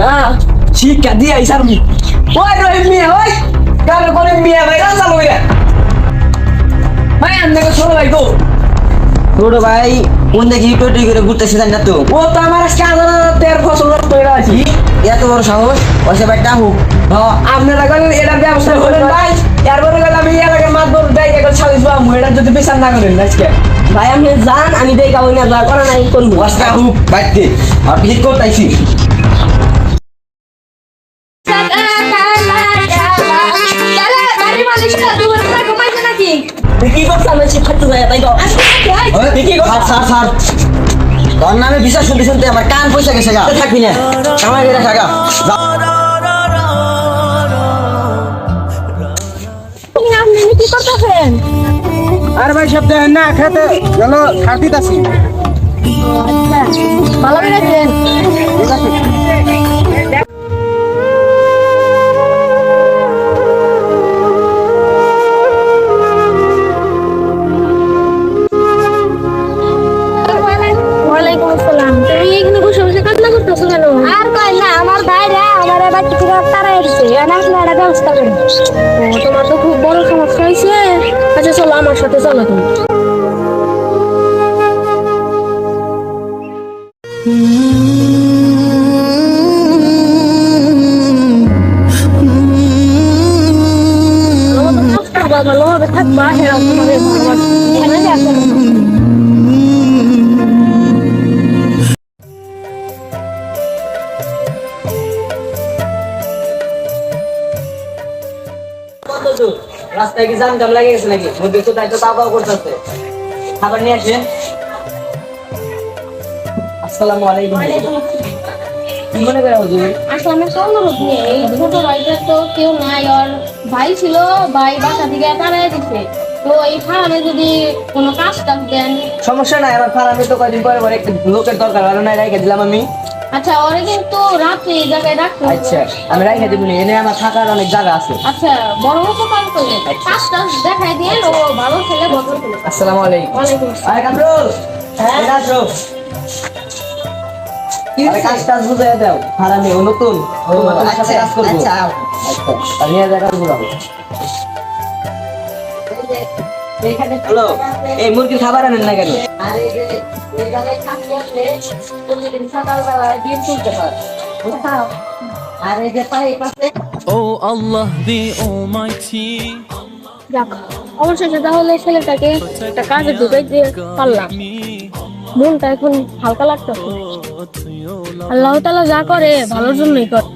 না শিক্ষা দিয়ে আইসার মি ওই রহিম মিয়া ওই কারো করে মিয়া ভাই রাজা লইয়া ভাই আমনে ছোট ভাই গো ছোট ভাই কোন দেখি টোটি করে ঘুরতেছে জানি না তো ও তো আমার আজকে 1000 ফসল নষ্ট হয়ে আছি এত বড় সাহস ওসে ভাই টাহু আপনারা গেলেন এটা ব্যবসা করেন ভাই এরপরে গেলে আমি এলাকার মাতবর দেয় এখন সালিশ বাবু এটা যদি বিচার না করেন আজকে ভাই আপনি যান আমি দেই কাউ না যা করে নাই কোন ওয়াস টাহু বাইতে আর ভিত করতাইছি কি করছ আমি শিক্ষার্থী যায় তাই তো কি কথা স্যার স্যার তোর নামে বিচার শুনতে শুনতে আমার কান পয়সা গেছে গা থাকবি না কামাই করে থাকা আপনি কি করতেছেন আর ভাই সব দেন না খেতে গেল খাটিতাছি ভালো বেড়েছেন ঠিক আছে ওয়ালাইকুম আসসালাম তুমি এখানে বসে বসে কান্না করতেছো কেন আর কই না আমার ভাইরা আমার বাড়ি থেকে তাড়াই দিছে এনা একটা ব্যবস্থা করে তোমার তো খুব বড় সমস্যা হয়েছে আচ্ছা চলো আমার সাথে চলো তুমি ভালোভাবে থাকবা হেরাও তোমাদের ভালো এখানে আসো রাস্তায় কি জাম জাম লাগে গেছে নাকি মধ্যে তো তাই তো তাও করতেছে খাবার নিয়ে আসেন আসসালামু আলাইকুম কি মনে করে হুজুর আসলে আমার তো অনুরোধ নেই এই ছোট ভাইটার তো কেউ নাই আর ভাই ছিল ভাই বাসা থেকে তাড়াই দিছে তো এই ফার্মে যদি কোনো কাজ টাজ দেন সমস্যা নাই আমার ফার্মে তো কয়দিন পরে পরে একটু লোকের দরকার ভালো নাই রেখে দিলাম আমি আচ্ছা ওরে কিন্তু রাত্রে এই জায়গায় রাখতে হবে। আচ্ছা আমি রেখে দিব এনে আমার থাকার অনেক জায়গা আছে আচ্ছা বড় উপকার করে কাজ টাজ দেখাই দিয়ে ও ভালো ছেলে ভদ্র ছেলে আসসালামু আলাইকুম ওয়ালাইকুম আসসালাম। আরে কামরুল হ্যাঁ আসো আরে কাজ টাজ বুঝাই দাও ফার্মে ও নতুন ও তোমার সাথে কাজ করব আচ্ছা আর নিয়ে জায়গা বুঝাবো হ্যালো এই মুরগির খাবার আনেন না কেন আর এই যে এই জায়গায় কাজ করলে প্রতিদিন সকালবেলা ডিম তুলতে হয় বুঝছো? আর এই যে পাই পাশে Oh Allah the Almighty. যাক অবশেষে তাহলে ছেলেটাকে একটা কাজে ঢুকাই দিয়ে পারলাম মনটা এখন হালকা লাগতেছে আল্লাহ তাআলা যা করে ভালোর জন্যই করে